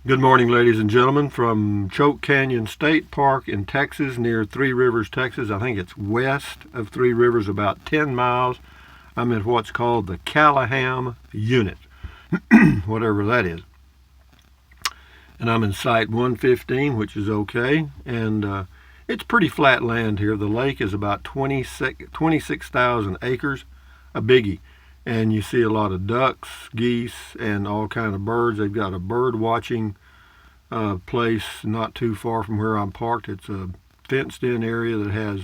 Good morning, ladies and gentlemen, from Choke Canyon State Park in Texas, near Three Rivers, Texas. I think it's west of Three Rivers, about 10 miles. I'm at what's called the Callahan Unit, whatever that is. And I'm in Site 115, which is okay. And it's pretty flat land here. The lake is about 26,000 acres, a biggie. And you see a lot of ducks, geese, and all kind of birds. They've got a bird watching place not too far from where I'm parked. It's a fenced-in area that has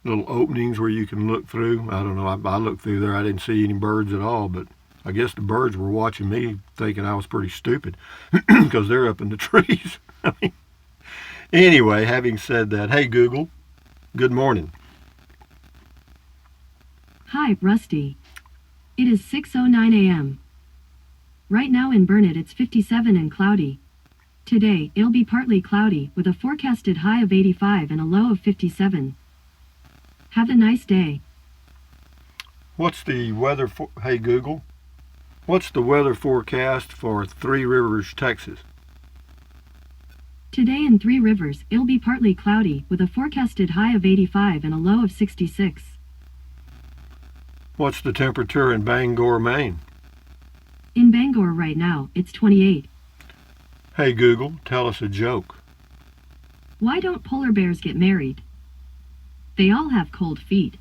little openings where you can look through. I don't know. I looked through there. I didn't see any birds at all, but I guess the birds were watching me, thinking I was pretty stupid because they're up in the trees. Anyway, having said that, hey Google, good morning. Hi, Rusty. It is 6:09 a.m. Right now in Burnett it's 57 and cloudy. Today, it'll be partly cloudy, with a forecasted high of 85 and a low of 57. Have a nice day. What's the weather for, hey Google, what's the weather forecast for Three Rivers, Texas? Today in Three Rivers, it'll be partly cloudy, with a forecasted high of 85 and a low of 66. What's the temperature in Bangor, Maine? In Bangor right now, it's 28. Hey Google, tell us a joke. Why don't polar bears get married? They all have cold feet.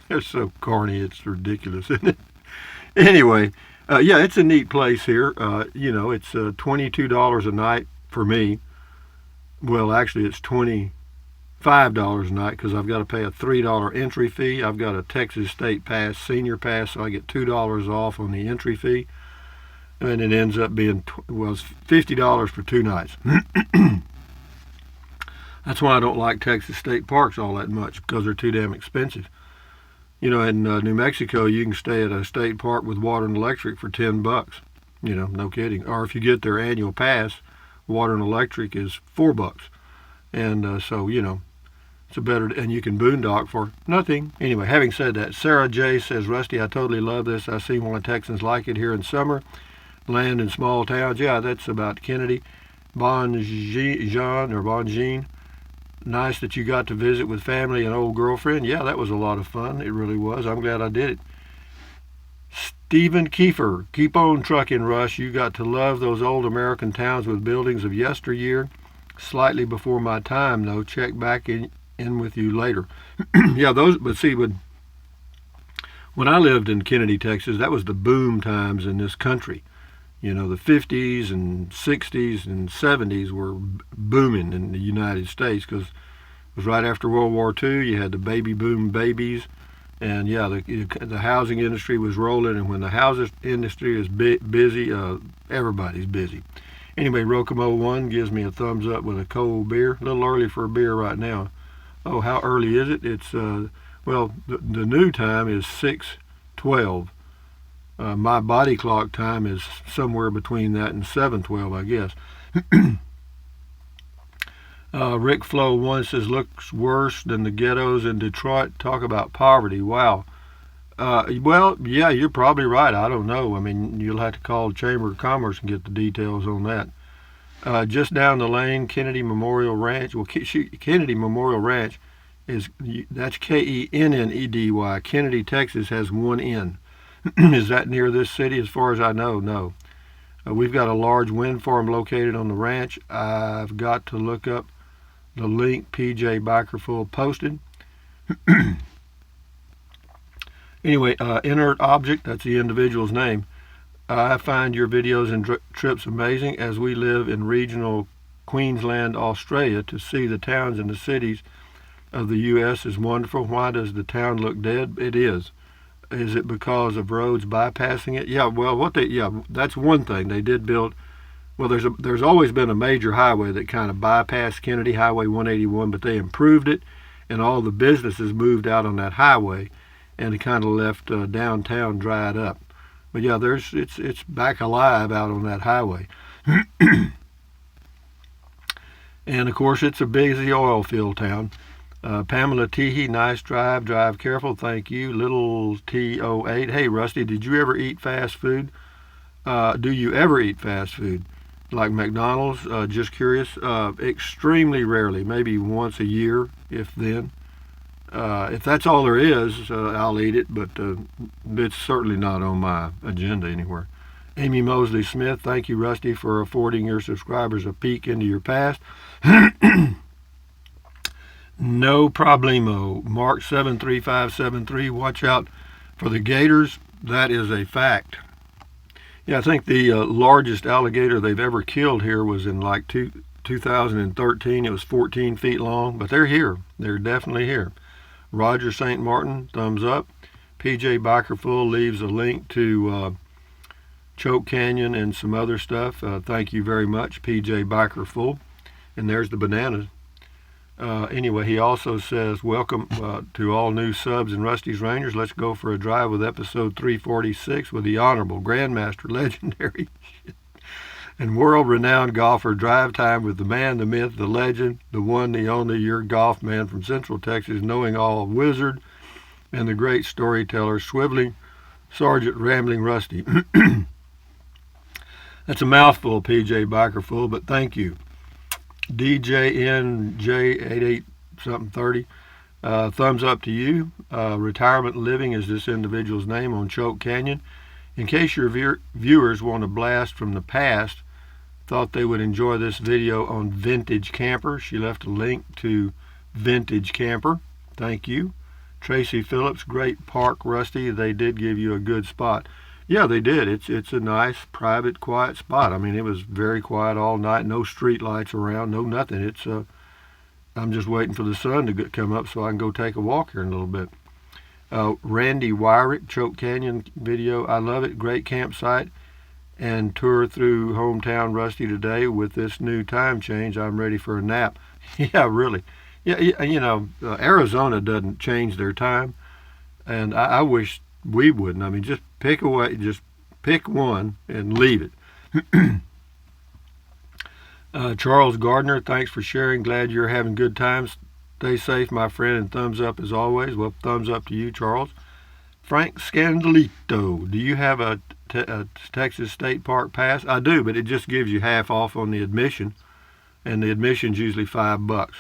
They're so corny, it's ridiculous, isn't it? Anyway, yeah, it's a neat place here. It's $22 a night for me. Well, actually, it's $25 a night because I've got to pay a $3 entry fee. I've got a Texas State Pass, senior pass, so I get $2 off on the entry fee. And it ends up being it's $50 for 2 nights. That's why I don't like Texas state parks all that much, because they're too damn expensive. In New Mexico, you can stay at a state park with water and electric for $10. No kidding. Or if you get their annual pass, water and electric is $4. And so, it's a better, and you can boondock for nothing. Anyway, having said that, Sarah J says, Rusty, I totally love this. I see why Texans like it here in summer. Land in small towns. Yeah, that's about Kennedy. Bon Jean. Nice that you got to visit with family and old girlfriend. Yeah, that was a lot of fun. It really was. I'm glad I did it. Stephen Kiefer, keep on trucking, Rush. You got to love those old American towns with buildings of yesteryear. Slightly before my time, though. Check back in with you later. Yeah, but see, when I lived in Kennedy, Texas, that was the boom times in this country. The 50s and 60s and 70s were booming in the United States because it was right after World War II. You had the baby boom babies, and yeah, the housing industry was rolling. And when the housing industry is busy, everybody's busy. Anyway, Rokomo 1 gives me a thumbs up with a cold beer. A little early for a beer right now. Oh, how early is it? It's the new time is 6:12. My body clock time is somewhere between that and 7:12, I guess. Rick Flo 1 says, looks worse than the ghettos in Detroit. Talk about poverty. Wow. Well, yeah, you're probably right. I don't know. I mean, you'll have to call the Chamber of Commerce and get the details on that. Just down the lane, Kennedy Memorial Ranch. Well, Kennedy Memorial Ranch that's Kennedy. Kennedy, Texas has one N. Is that near this city? As far as I know, no. We've got a large wind farm located on the ranch. I've got to look up the link PJ Bikerful posted. Anyway, inert object, that's the individual's name. I find your videos and trips amazing, as we live in regional Queensland, Australia. To see the towns and the cities of the U.S. is wonderful. Why does the town look dead? It is. Is it because of roads bypassing it? Yeah, well, that's one thing. They did build, well, there's always been a major highway that kind of bypassed Kennedy, Highway 181, but they improved it, and all the businesses moved out on that highway, and it kind of left downtown dried up. But yeah, it's back alive out on that highway. And of course, it's a busy oil field town. Pamela Teehee, nice drive careful, thank you. Little T08, hey Rusty, did you ever eat fast food? Do you ever eat fast food? Like McDonald's? Just curious. Extremely rarely, maybe once a year, if then. If that's all there is, I'll eat it, but it's certainly not on my agenda anywhere. Amy Mosley Smith, thank you, Rusty, for affording your subscribers a peek into your past. No problemo. Mark 73573, watch out for the gators. That is a fact. Yeah, I think the largest alligator they've ever killed here was in like 2013. It was 14 feet long, but they're here. They're definitely here. Roger St. Martin, thumbs up. PJ Bikerful leaves a link to Choke Canyon and some other stuff. Thank you very much, PJ Bikerful. And there's the bananas. Anyway, he also says, welcome to all new subs and Rusty's Rangers. Let's go for a drive with episode 346 with the Honorable Grandmaster, legendary and world-renowned golfer. Drive time with the man, the myth, the legend, the one, the only, your golf man from Central Texas, knowing all wizard, and the great storyteller, Swiveling Sergeant Rambling Rusty. That's a mouthful, PJ Bikerful, but thank you. DJNJ88 something 30. Thumbs up to you. Retirement Living is this individual's name on Choke Canyon. In case your viewers want a blast from the past, thought they would enjoy this video on Vintage Camper. She left a link to Vintage Camper. Thank you. Tracy Phillips, great park, Rusty. They did give you a good spot. Yeah, they did. It's a nice, private, quiet spot. I mean, it was very quiet all night. No street lights around. No nothing. It's I'm just waiting for the sun to come up so I can go take a walk here in a little bit. Randy Wyrick, Choke Canyon video. I love it. Great campsite and tour through hometown Rusty today with this new time change. I'm ready for a nap. Yeah, really. Yeah, you know, Arizona doesn't change their time, and I wish we wouldn't. I mean, just pick one and leave it. Charles Gardner, thanks for sharing. Glad you're having good times. Stay safe, my friend, and thumbs up as always. Well, thumbs up to you, Charles. Frank Scandalito, do you have a Texas State Park pass? I do, but it just gives you half off on the admission, and the admission's usually $5.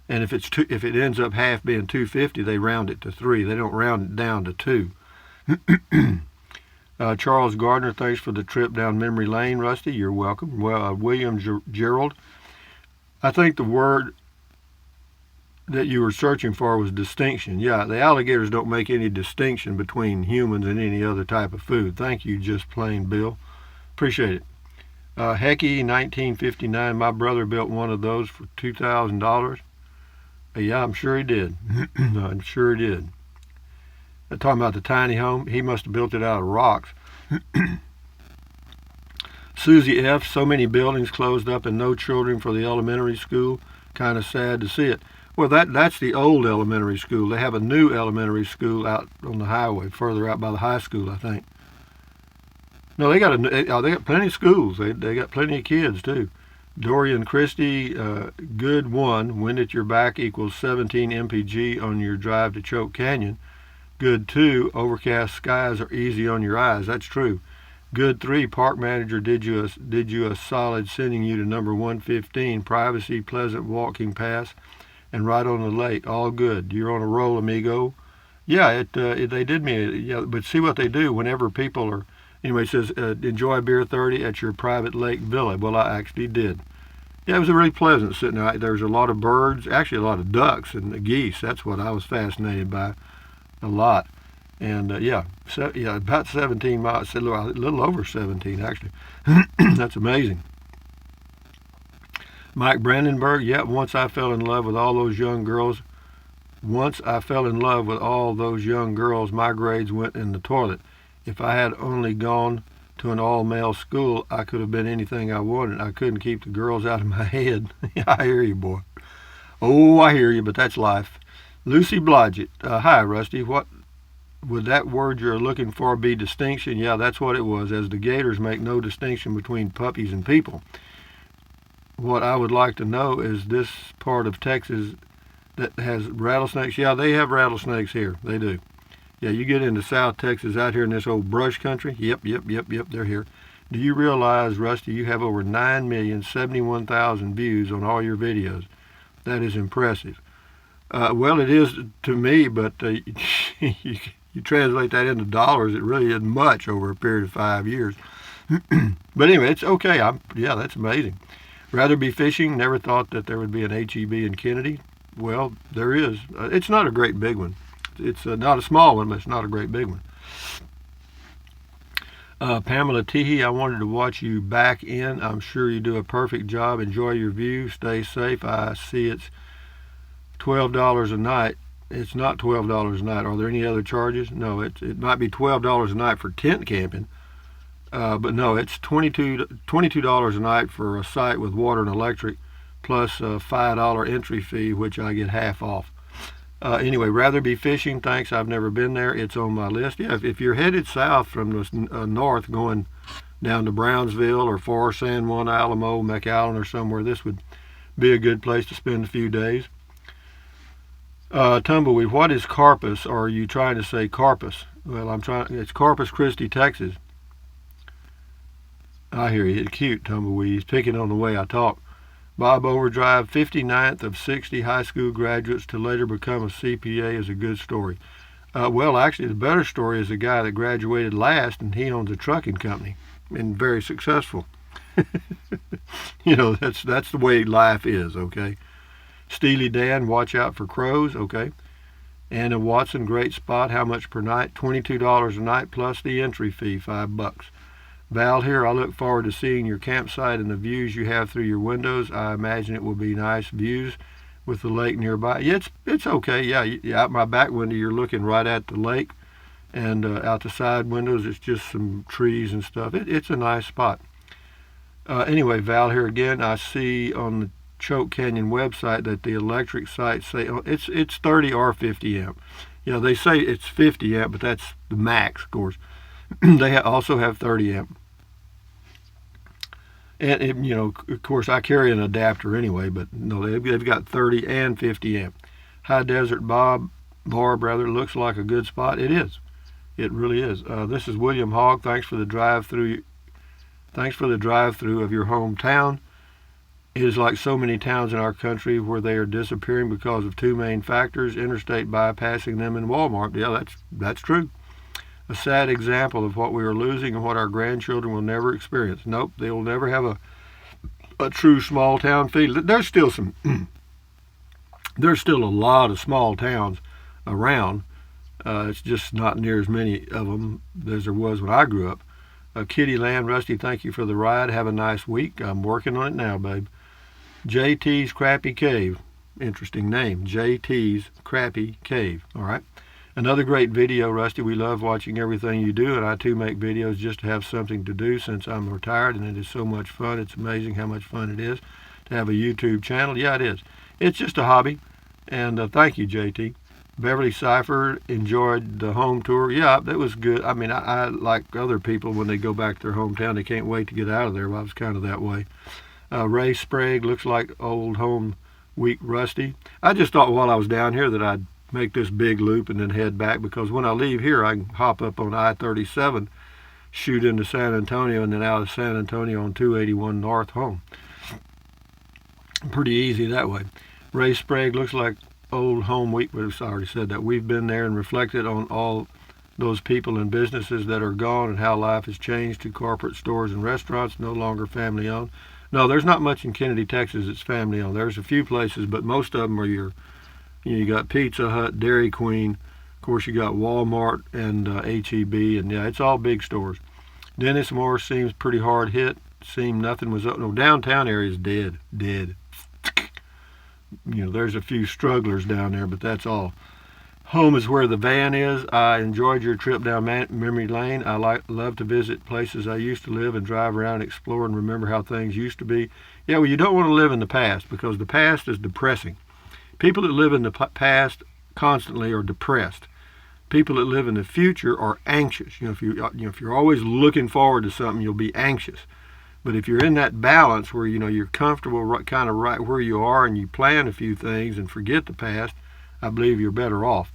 And if it ends up half being $250, they round it to $3. They don't round it down to $2. Charles Gardner, thanks for the trip down memory lane, Rusty. You're welcome. Well, William Gerald, I think the word that you were searching for was distinction. Yeah, the alligators don't make any distinction between humans and any other type of food. Thank you, just plain Bill. Appreciate it. Hecky, 1959, my brother built one of those for $2,000. Yeah, I'm sure he did. I'm sure he did. Talking about the tiny home, he must have built it out of rocks. Susie F., so many buildings closed up and no children for the elementary school. Kind of sad to see it. Well, that's the old elementary school. They have a new elementary school out on the highway, further out by the high school, I think. No, they got plenty of schools. They got plenty of kids too. Dorian Christie, good one. Wind at your back equals 17 mpg on your drive to Choke Canyon. Good 2, overcast skies are easy on your eyes. That's true. Good 3, park manager did you a solid sending you to number 115, privacy, pleasant walking pass, and right on the lake. All good. You're on a roll, amigo. Yeah, they did me. Yeah, but see what they do whenever people are. Anyway, it says enjoy beer 30 at your private lake villa. Well, I actually did. Yeah, it was really pleasant sitting out. There's a lot of birds, actually a lot of ducks and geese. That's what I was fascinated by. A lot. And about 17 miles, a little over 17 actually. That's amazing. Mike Brandenburg, once I fell in love with all those young girls, my grades went in the toilet. If I had only gone to an all-male school, I could have been anything I wanted. I couldn't keep the girls out of my head. I hear you, boy. Oh, I hear you, but that's life. Lucy Blodgett, hi, Rusty. What would that word you're looking for be, distinction? Yeah, that's what it was, as the gators make no distinction between puppies and people. What I would like to know is this part of Texas that has rattlesnakes. Yeah, they have rattlesnakes here. They do. Yeah, you get into South Texas out here in this old brush country. Yep, they're here. Do you realize, Rusty, you have over 9,071,000 views on all your videos? That is impressive. Well, it is to me, but you translate that into dollars, it really isn't much over a period of 5 years. But anyway, it's okay. Yeah, that's amazing. Rather be fishing. Never thought that there would be an HEB in Kennedy. Well, there is. It's not a great big one. It's not a small one, but it's not a great big one. Pamela Teehee, I wanted to watch you back in. I'm sure you do a perfect job. Enjoy your view. Stay safe. I see it's $12 a night. It's not $12 a night. Are there any other charges? No, it might be $12 a night for tent camping. But no, it's $22 a night for a site with water and electric, plus a $5 entry fee, which I get half off. Anyway, rather be fishing. Thanks. I've never been there. It's on my list. Yeah, if you're headed south from the north, going down to Brownsville or Forest, San Juan, Alamo, McAllen, or somewhere, this would be a good place to spend a few days. Tumbleweed, what is Corpus? Or are you trying to say Corpus? Well, it's Corpus Christi, Texas. I hear you. It's cute, Tumbleweed. He's picking on the way I talk. Bob Overdrive, 59th of 60 high school graduates to later become a CPA is a good story. Well, actually, the better story is a guy that graduated last, and he owns a trucking company and very successful. That's the way life is, okay? Steely Dan, watch out for crows, okay? Anna Watson, great spot. How much per night? $22 a night plus the entry fee, $5. Val here, I look forward to seeing your campsite and the views you have through your windows. I imagine it will be nice views with the lake nearby. Yeah, it's okay. Yeah, out my back window, you're looking right at the lake, and out the side windows, it's just some trees and stuff. It's a nice spot. Anyway, Val here again. I see on the Choke Canyon website that the electric sites say it's 30 or 50 amp. They say it's 50 amp, but that's the max, of course. They also have 30 amp. And, of course, I carry an adapter anyway, but no, they've got 30 and 50 amp. High Desert Barb, looks like a good spot. It is. It really is. This is William Hogg. Thanks for the drive-through. Thanks for the drive-through of your hometown. It is like so many towns in our country where they are disappearing because of two main factors: interstate bypassing them and Walmart. Yeah, that's true. A sad example of what we are losing and what our grandchildren will never experience. Nope, they will never have a true small town feel. There's still there's still a lot of small towns around. It's just not near as many of them as there was when I grew up. Kitty Land, Rusty, thank you for the ride. Have a nice week. I'm working on it now, babe. JT's Crappy Cave. Interesting name. JT's Crappy Cave. All right. Another great video, Rusty. We love watching everything you do, and I too make videos just to have something to do since I'm retired, and it is so much fun. It's amazing how much fun it is to have a YouTube channel. Yeah, it is. It's just a hobby, and thank you, JT. Beverly Cipher, enjoyed the home tour. Yeah, that was good. I mean, I like other people, when they go back to their hometown, they can't wait to get out of there. Well, I was kind of that way. Ray Sprague, looks like old home week, Rusty. I just thought while I was down here that I'd make this big loop and then head back, because when I leave here I can hop up on I-37, shoot into San Antonio, and then out of San Antonio on 281 north home. Pretty easy that way. Ray Sprague, looks like old home week, but I already said that. We've been there and reflected on all those people and businesses that are gone and how life has changed to corporate stores and restaurants, no longer family owned. No, there's not much in Kennedy, Texas that's family owned. There's a few places, but most of them are you got Pizza Hut, Dairy Queen, of course you got Walmart and HEB, and yeah, it's all big stores. Dennis Moore seems pretty hard hit. Seemed nothing was up. No, downtown area is dead. There's a few strugglers down there, but that's all. Home is where the van is. I enjoyed your trip down memory lane. I love to visit places I used to live and drive around, explore, and remember how things used to be. Yeah, well, you don't want to live in the past, because the past is depressing. People that live in the past constantly are depressed. People that live in the future are anxious. If you're always looking forward to something, you'll be anxious. But if you're in that balance where you're comfortable kind of right where you are, and you plan a few things and forget the past, I believe you're better off.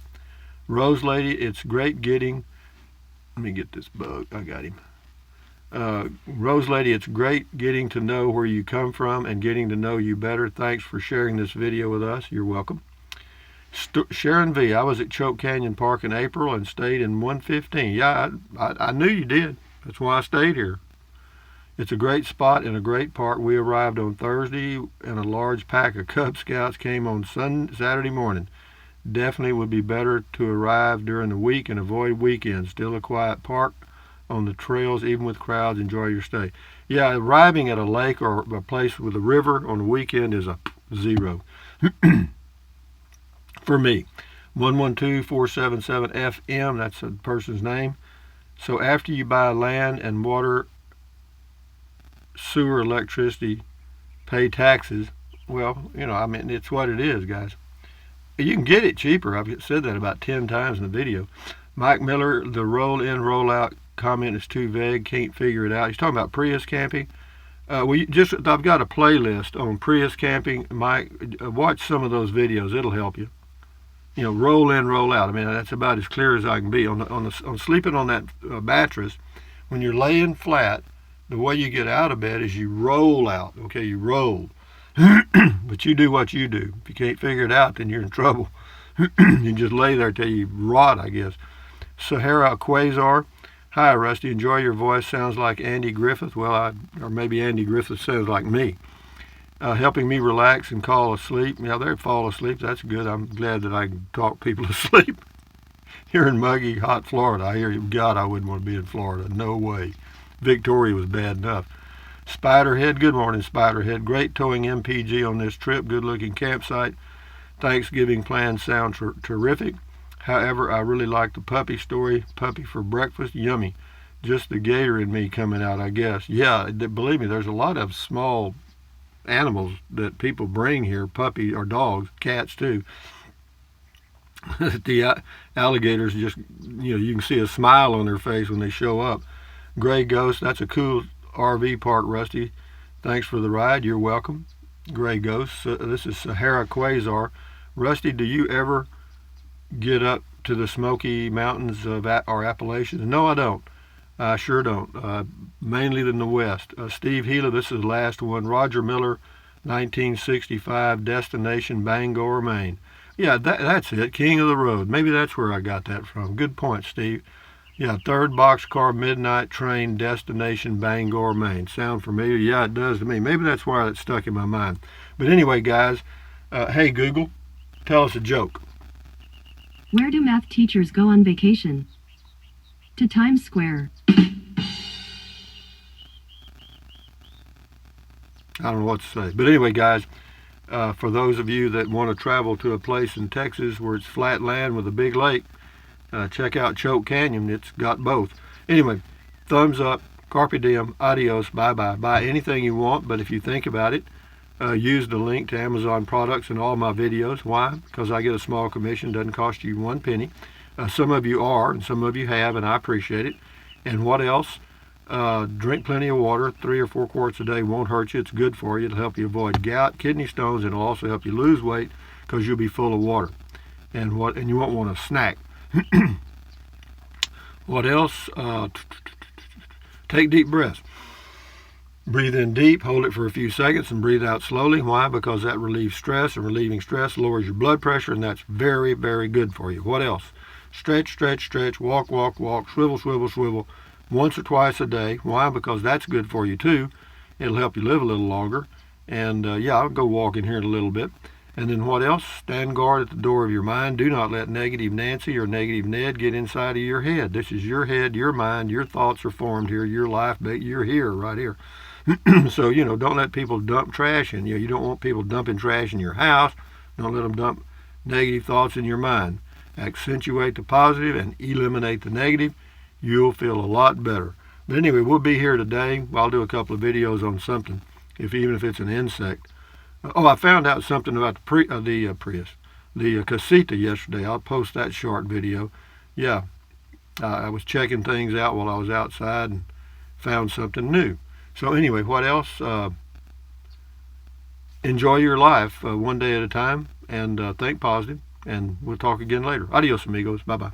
Rose Lady, it's great getting. Let me get this bug. I got him. Rose Lady, it's great getting to know where you come from and getting to know you better. Thanks for sharing this video with us. You're welcome. Sharon V, I was at Choke Canyon Park in April and stayed in 115. Yeah, I knew you did. That's why I stayed here. It's a great spot and a great park. We arrived on Thursday and a large pack of Cub Scouts came on Saturday morning. Definitely would be better to arrive during the week and avoid weekends. Still a quiet park on the trails, even with crowds. Enjoy your stay. Yeah, arriving at a lake or a place with a river on the weekend is a 0. For me. 112477FM, that's a person's name. So after you buy land and water, sewer, electricity, pay taxes, well, I mean, it's what it is, guys. You can get it cheaper. I've said that about 10 times in the video. Mike Miller, the roll-in, roll-out comment is too vague. Can't figure it out. He's talking about Prius camping. I've got a playlist on Prius camping. Mike, watch some of those videos. It'll help you. Roll in, roll out. I mean, that's about as clear as I can be. On sleeping on that mattress, when you're laying flat, the way you get out of bed is you roll out. Okay, you roll. But you do what you do. If you can't figure it out, then you're in trouble. You just lay there till you rot, I guess. Sahara Quasar. Hi, Rusty. Enjoy your voice. Sounds like Andy Griffith. Well, or maybe Andy Griffith sounds like me. Helping me relax and fall asleep. Yeah, they fall asleep. That's good. I'm glad that I can talk people to sleep. Here in muggy, hot Florida. I hear you. God, I wouldn't want to be in Florida. No way. Victoria was bad enough. Spiderhead. Good morning, Spiderhead. Great towing MPG on this trip. Good-looking campsite. Thanksgiving plans sound terrific. However, I really like the puppy story. Puppy for breakfast. Yummy. Just the gator in me coming out, I guess. Yeah, believe me, there's a lot of small animals that people bring here, puppies or dogs, cats too. The alligators just, you can see a smile on their face when they show up. Gray Ghost, that's a cool RV park, Rusty. Thanks for the ride. You're welcome. Gray Ghost. This is Sahara Quasar. Rusty, do you ever get up to the Smoky Mountains of our Appalachians? No, I don't. I sure don't. Mainly in the west. Steve Healer, this is the last one. Roger Miller, 1965, destination Bangor, Maine. Yeah, that's it. King of the road. Maybe that's where I got that from. Good point, Steve. Yeah, third boxcar midnight train, destination Bangor, Maine. Sound familiar? Yeah, it does to me. Maybe that's why it stuck in my mind. But anyway, guys, hey, Google, tell us a joke. Where do math teachers go on vacation? To Times Square. I don't know what to say. But anyway, guys, for those of you that want to travel to a place in Texas where it's flat land with a big lake, check out Choke Canyon. It's got both. Anyway, thumbs up, carpe diem, adios, bye-bye. Buy anything you want, but if you think about it, use the link to Amazon products in all my videos. Why? Because I get a small commission. Doesn't cost you 1 penny. Some of you are, and some of you have, and I appreciate it. And what else? Drink plenty of water. 3 or 4 quarts a day won't hurt you. It's good for you. It'll help you avoid gout, kidney stones, and it'll also help you lose weight because you'll be full of water. And you won't want to snack. What else? Take deep breaths. Breathe in deep, hold it for a few seconds, and breathe out slowly. Why? Because that relieves stress, and relieving stress lowers your blood pressure, and that's very, very good for you. What else? Stretch, stretch, stretch, walk, walk, walk, swivel, swivel, swivel, once or twice a day. Why? Because that's good for you too. It'll help you live a little longer. And yeah, I'll go walking here in a little bit. And then what else? Stand guard at the door of your mind. Do not let negative Nancy or negative Ned get inside of your head. This is your head, your mind. Your thoughts are formed here. Your life, you're here, right here. So, don't let people dump trash in you. You don't want people dumping trash in your house. Don't let them dump negative thoughts in your mind. Accentuate the positive and eliminate the negative. You'll feel a lot better. But anyway, we'll be here today. I'll do a couple of videos on something, even if it's an insect. I found out something about the Prius, the casita yesterday. I'll post that short video. Yeah, I was checking things out while I was outside and found something new. So anyway, what else? Enjoy your life one day at a time, and think positive, and we'll talk again later. Adios, amigos. Bye-bye.